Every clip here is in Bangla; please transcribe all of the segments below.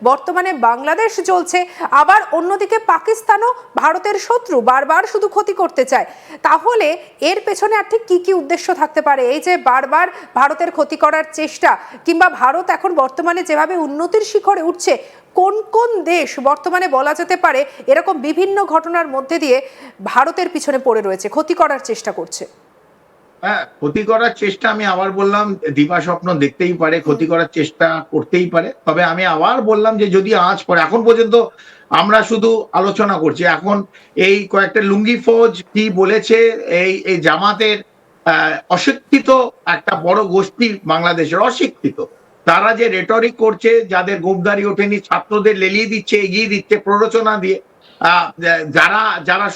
বর্তমানে বাংলাদেশ চলছে, আবার অন্যদিকে পাকিস্তানও ভারতের শত্রু, বারবার শুধু ক্ষতি করতে চায়। তাহলে এর পেছনে আর ঠিক কি কি উদ্দেশ্য থাকতে পারে? এই যে বারবার ভারতের ক্ষতি করার চেষ্টা, কিংবা ভারত এখন বর্তমানে যেভাবে উন্নতির শিখরে উঠছে, কোন কোন দেশ বর্তমানে বলা যেতে পারে এরকম বিভিন্ন ঘটনার মধ্যে দিয়ে ভারতের পিছনে পড়ে রয়েছে, ক্ষতি করার চেষ্টা করছে? হ্যাঁ, ক্ষতি করার চেষ্টা, আমি আবার বললাম, দিবা স্বপ্ন দেখতেই পারে, ক্ষতি করার চেষ্টা করতেই পারে। তবে আমি আবার বললাম যে যদি আজ পরে, এখন পর্যন্ত আমরা শুধু আলোচনা করছি। এখন এই কয়েকটা লুঙ্গি ফৌজ কি বলেছে, এই জামাতের অশিক্ষিত একটা বড় গোষ্ঠী, বাংলাদেশের অশিক্ষিত, তারা যে রেটরিক করছে, যাদের গোপদারি ওঠেনি, ছাত্রদের লেলিয়ে দিচ্ছে, এগিয়ে দিচ্ছে প্ররোচনা দিয়ে, যারা যারা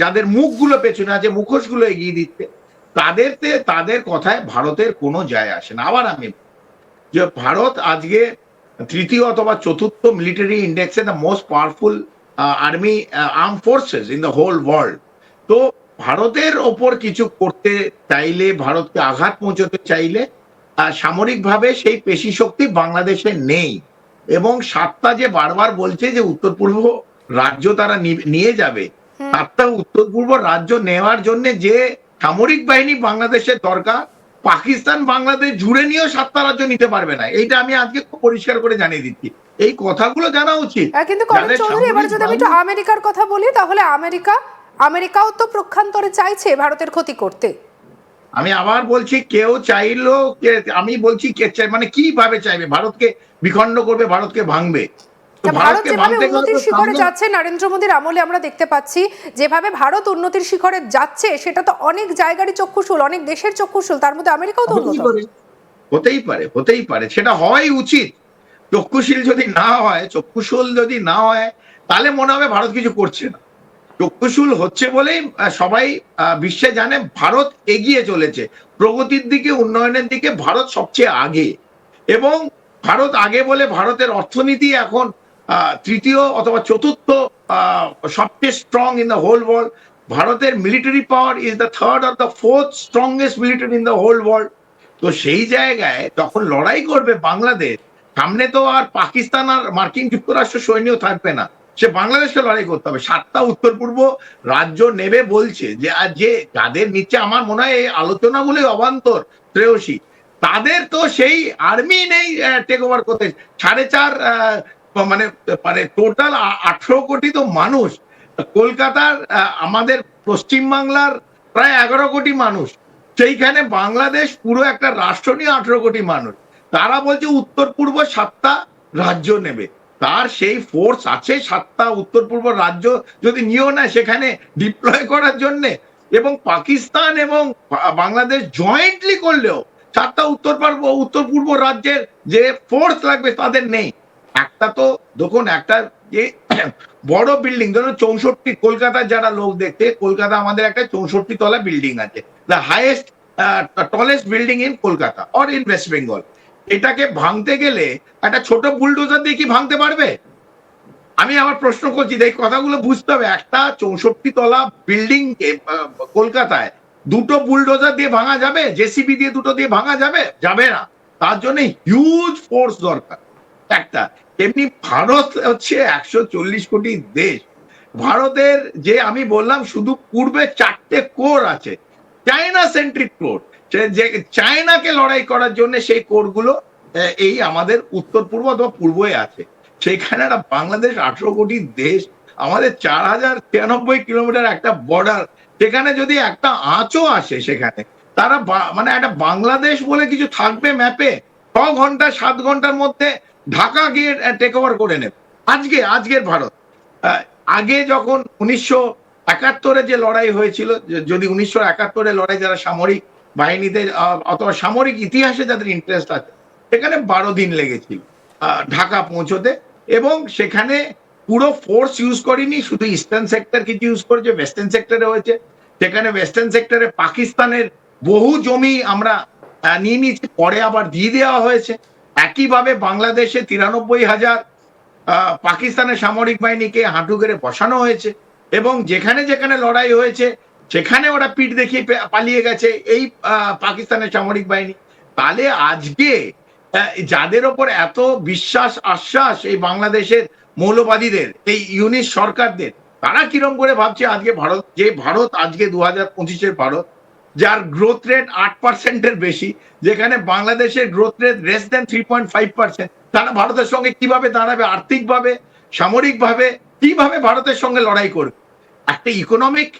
যাদের মুখগুলো পেছনে আছে, মুখোশগুলো এগিয়ে দিচ্ছে, তাদের কথায় ভারতের কোনো যায় আসে না। আবার আমি যে ভারত আজকে তৃতীয় অথবা চতুর্থ মিলিটারি ইন্ডেক্সে the most powerful army arm forces in the whole world. তো ভারতের ওপর কিছু করতে চাইলে, ভারতকে আঘাত পৌঁছতে চাইলে, সামরিকভাবে সেই পেশি শক্তি বাংলাদেশে নেই। এবং সাতটা যে বারবার বলছে যে উত্তর পূর্ব রাজ্য তারা নিয়ে যাবে, সাতটা উত্তর পূর্ব রাজ্য নেওয়ার জন্য যে সামরিক বাহিনী বাংলাদেশের দরকার, পাকিস্তান বাংলাদেশ জুড়ে নিয়েও সাতটা রাজ্য নিতে পারবে না। এইটা আমি আজকে খুব পরিষ্কার করে জানিয়ে দিচ্ছি, এই কথাগুলো জানা উচিত। কিন্তু কনক চৌধুরী, এবার যদি আমি একটু আমেরিকার কথা বলি, তাহলে আমেরিকাও তো প্রক্ষান্তরে চাইছে ভারতের ক্ষতি করতে। আমি আবার বলছি, কেউ চাইলো, আমি বলছি কে চাই, মানে কিভাবে চাইবে? ভারতকে বিখণ্ড করবে, ভারতকে ভাঙবে। ভারত যেভাবে উন্নতির শিখরে যাচ্ছে, নরেন্দ্র মোদীর আমলে আমরা দেখতে পাচ্ছি যেভাবে ভারত উন্নতির শিখরে যাচ্ছে, সেটা তো অনেক জায়গারই চক্ষুশূল, অনেক দেশের চক্ষুশূল, তার মধ্যে আমেরিকাও তো অন্যতম। হতেই পারে, সেটা হওয়াই উচিত। চক্ষুশীল যদি না হয়, চক্ষুশূল যদি না হয়, তাহলে মনে হবে ভারত কিছু করছে না। চক্ষুশূল হচ্ছে বলেই সবাই বিশ্বে জানে ভারত এগিয়ে চলেছে প্রগতির দিকে, উন্নয়নের দিকে। ভারত সবচেয়ে আগে, এবং ভারত আগে বলে ভারতের অর্থনীতি এখন তৃতীয় অথবা চতুর্থ সবচেয়ে strong in the whole world. ভারতের military power is the third or the fourth strongest military in the whole world. তো সেই জায়গায় যখন লড়াই করবে বাংলাদেশ, সামনে তো আর পাকিস্তান আর মার্কিন যুক্তরাষ্ট্র সৈন্য থাকবে না, সে বাংলাদেশকে লড়াই করতে হবে। সাতটা উত্তর পূর্ব রাজ্য নেবে বলছে, যে আর যে যাদের নিচ্ছে, আমার মনে হয় এই আলোচনাগুলোই অবান্তর শ্রেয়সী। তাদের তো সেই আর্মি নেই টেক ওভার করতে। 4.5 মানে মানে টোটাল 18 কোটি তো মানুষ। কলকাতার আমাদের পশ্চিমবাংলার প্রায় 11 কোটি মানুষ, সেইখানে বাংলাদেশ পুরো একটা রাষ্ট্র নিয়ে 18 কোটি মানুষ। তারা বলছে উত্তর পূর্ব সাতটা রাজ্য নেবে। তার সেই ফোর্স আছে সাতটা উত্তর পূর্ব রাজ্য যদি নিয়েও না সেখানে ডিপ্লয় করার জন্য, এবং পাকিস্তান এবং বাংলাদেশ জয়েন্টলি করলেও সাতটা উত্তর পূর্ব রাজ্যের যে ফোর্স লাগবে তাদের নেই। একটা তো দেখুন, একটা যে বড় বিল্ডিং, ধরুন 64, কলকাতার যারা লোক দেখতে, কলকাতা আমাদের একটা 64 তলা বিল্ডিং আছে, the highest tallest building in Kolkata or in West Bengal. এটাকে ভাঙতে গেলে একটা ছোট বুলডোজার দিয়ে কি ভাঙতে পারবে? আমি আবার প্রশ্ন করছি, এই কথাগুলো বুঝতে হবে। একটা 64 তলা বিল্ডিং কলকাতায় দুটো বুলডোজার দিয়ে ভাঙা যাবে? জেসিবি দিয়ে দুটো দিয়ে ভাঙা যাবে? যাবে না। তার জন্য হিউজ ফোর্স দরকার একটা। এমনি ভারত হচ্ছে 140 কোটি দেশ। ভারতের যে আমি বললাম, শুধু পূর্বে 4টে কোর আছে, চায়না সেন্ট্রিক কোর, যে চায়নাকে লড়াই করার জন্য সেই কোরগুলো এই আমাদের উত্তর পূর্ব অথবা পূর্বে আছে। সেখানে একটা বাংলাদেশ 18 কোটি দেশ, আমাদের 4093 কিলোমিটার একটা বর্ডার, সেখানে যদি একটা আঁচও আসে, সেখানে তারা মানে একটা বাংলাদেশ বলে কিছু থাকবে ম্যাপে? 6 ঘন্টা 7 ঘন্টার মধ্যে ঢাকা গিয়ে টেক ওভার করে নেবে। আজকের ভারত, আগে যখন 1971-এ যে লড়াই হয়েছিল, যদি 1971-এ লড়াই, যারা সামরিক বাহিনীতে অথবা সামরিক ইতিহাসে যাদের ইন্টারেস্ট আছে, সেখানে 12 দিন লেগেছিল ঢাকা পৌঁছতে। এবং সেখানে পুরো ফোর্স ইউজ করিনি, শুধু ইস্টার্ন সেক্টর কিছু ইউজ করেছে, ওয়েস্টার্ন সেক্টরে হয়েছে। সেখানে ওয়েস্টার্ন সেক্টরে পাকিস্তানের বহু জমি আমরা নিয়ে নিয়েছি, পরে আবার দিয়ে দেওয়া হয়েছে। একইভাবে বাংলাদেশে 93,000 পাকিস্তানের সামরিক বাহিনীকে হাঁটু গেড়ে বসানো হয়েছে, এবং যেখানে যেখানে লড়াই হয়েছে সেখানে ওরা পিঠ দেখিয়ে পালিয়ে গেছে এই পাকিস্তানের সামরিক বাহিনী। তাহলে আজকে যাদের ওপর এত বিশ্বাস আশ্বাস এই বাংলাদেশের মৌলবাদীদের, এই ইউনিস সরকারদের, তারা কিরম করে ভাবছে আজকে ভারত, যে ভারত আজকে 2025-এর ভারত, যার গ্রোথ রেট 8%-এর বেশি, যেখানে বাংলাদেশের গ্রোথ রেট লেস দেন 3.5%, তারা ভারতের সঙ্গে কিভাবে দাঁড়াবে? আর্থিকভাবে, সামরিকভাবে কিভাবে ভারতের সঙ্গে লড়াই করবে? একটা ইকোনমিক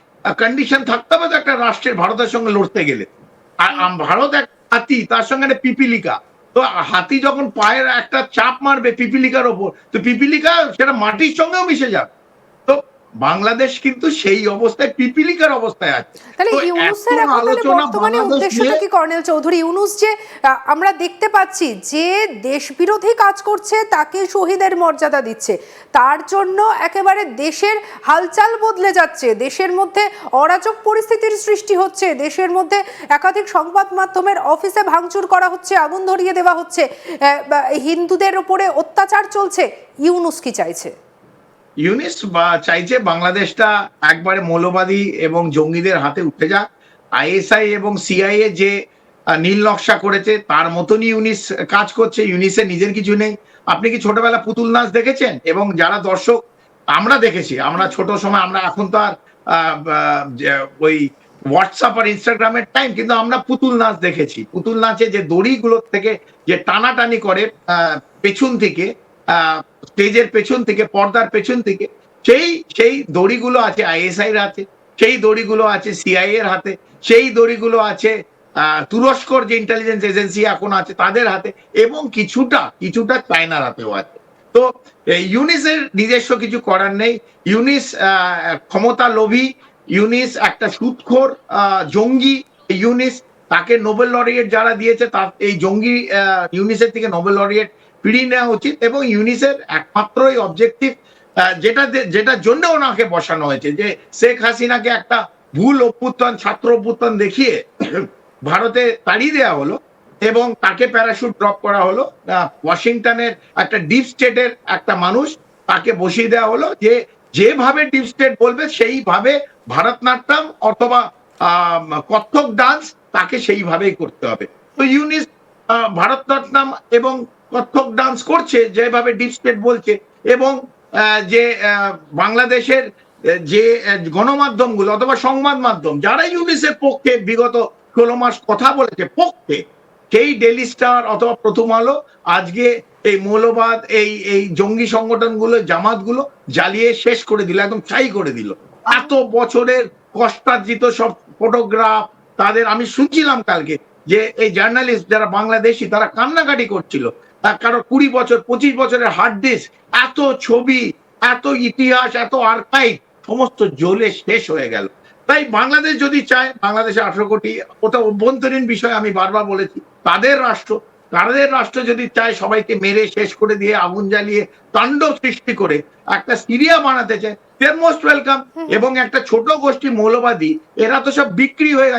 কন্ডিশন থাকতে হবে তো একটা রাষ্ট্রের ভারতের সঙ্গে লড়তে গেলে। আর ভারত এক হাতি, তার সঙ্গে একটা পিপিলিকা। তো হাতি যখন পায়ের একটা চাপ মারবে পিপিলিকার ওপর, তো পিপিলিকা সেটা মাটির সঙ্গেও মিশে যাবে। তো বাংলাদেশ কিন্তু সেই অবস্থায়, পিপিলিকার অবস্থায় আছে। তাহলে তো ইউনূসের এত এখন তাহলে আলোচনা বর্তমানে বাংলাদেশ উদ্দেশ্যটা নিয়ে, কি কর্নেল চৌধুরী? ইউনূস যে আমরা দেখতে পাচ্ছি যে দেশ বিরোধী কাজ করছে, তাকে শহীদের মর্যাদা দিচ্ছে, তার জন্য একেবারে দেশের হালচাল বদলে যাচ্ছে, দেশের মধ্যে অরাজক পরিস্থিতির সৃষ্টি হচ্ছে, দেশের মধ্যে একাধিক সংবাদ মাধ্যমের অফিসে ভাঙচুর করা হচ্ছে, আগুন ধরিয়ে দেওয়া হচ্ছে, হিন্দুদের উপরে অত্যাচার চলছে। ইউনূস কি চাইছে? ইউনিস চাইছে বাংলাদেশটা একবারে মৌলবাদী এবং জঙ্গিদের হাতে উঠে যাক। আইএসআই এবং সিআইএ যে নীল নকশা করেছে তার মতনই ইউনিস কাজ করছে। ইউনিসের নিজের কিছু নেই। আপনি কি ছোটবেলা পুতুল নাচ দেখেছেন? এবং যারা দর্শক, আমরা দেখেছি, আমরা ছোট সময়, আমরা এখন তো আর ওই হোয়াটসঅ্যাপ আর ইনস্টাগ্রামের টাইম, কিন্তু আমরা পুতুল নাচ দেখেছি। পুতুল নাচে যে দড়িগুলোর থেকে যে টানাটানি করে পেছন থেকে, স্টেজের পেছন থেকে, পর্দার পেছন থেকে, সেই দড়িগুলো আছে আইএসআই এর হাতে, সেই দড়িগুলো আছে সিআইএ এর হাতে, সেই দড়িগুলো আছে তুরস্কর যে ইন্টেলিজেন্স এজেন্সি এখন আছে তাদের হাতে, এবং কিছুটা চায়নার হাতেও আছে। তো ইউনিসের নিজস্ব কিছু করার নেই। ইউনিস ক্ষমতা লোভী, ইউনিস একটা সুদখোর জঙ্গি। ইউনিস, তাকে নোবেল লরিয়েট যারা দিয়েছে, তার এই জঙ্গি ইউনিসের থেকে নোবেল লরিয়েট ফিরিয়ে নেওয়া উচিত। এবং ইউনিসের একমাত্রই অবজেক্টিভ, যেটার জন্য ওনাকে বসানো হয়েছে, যে শেখ হাসিনাকে একটা ভুল অভ্যুত্থান, ছাত্র অভ্যুত্থান দেখিয়ে ভারতে তাড়িয়ে দেওয়া হলো এবং তাকে প্যারাশুট ড্রপ করা হলো। ওয়াশিংটনের একটা ডিপ স্টেটের একটা মানুষ, তাকে বসিয়ে দেওয়া হলো যে যেভাবে ডিপ স্টেট বলবে সেইভাবে ভারতনাট্যম অথবা কত্থক ডান্স তাকে সেইভাবেই করতে হবে। তো ইউনিস ভারতনাট্যম এবং কত্থক ডান্স করছে যেভাবে ডিপ স্টেট বলছে। এবং যে বাংলাদেশের যে গণমাধ্যমগুলো অথবা সংবাদ মাধ্যম যারা ইউনিসের পক্ষে বিগত 16 মাস কথা বলেছে পক্ষে, সেই ডেইলি স্টার অথবা প্রথম আলো আজকে এই মৌলবাদ, এই জঙ্গি সংগঠনগুলো, জামাতগুলো জ্বালিয়ে শেষ করে দিল, একদম ছাই করে দিল। এত বছরের কষ্টার্জিত সব ফটোগ্রাফ তাদের, আমি শুনছিলাম কালকে যে এই জার্নালিস্ট যারা বাংলাদেশি তারা কান্নাকাটি করছিল, কারো 20 বছর 25 বছরের হার্ড ডিস্ক, এত ছবি, এত ইতিহাস, এত আর্কাইভ সমস্ত জ্বলে শেষ হয়ে গেল। তাই বাংলাদেশ যদি চায়, বাংলাদেশে 18 কোটি, ওটা অভ্যন্তরীণ বিষয়, আমি বারবার বলেছি, তাদের রাষ্ট্র যদি চায় সবাইকে মেরে শেষ করে দিয়ে, আগুন জ্বালিয়ে, তাণ্ডব সৃষ্টি করে একটা সিরিয়া বানাতে চায়, দেয়ার মোস্ট ওয়েলকাম। এবং একটা ছোট গোষ্ঠী মৌলবাদী, এরা তো সব বিক্রি হয়ে গেছে।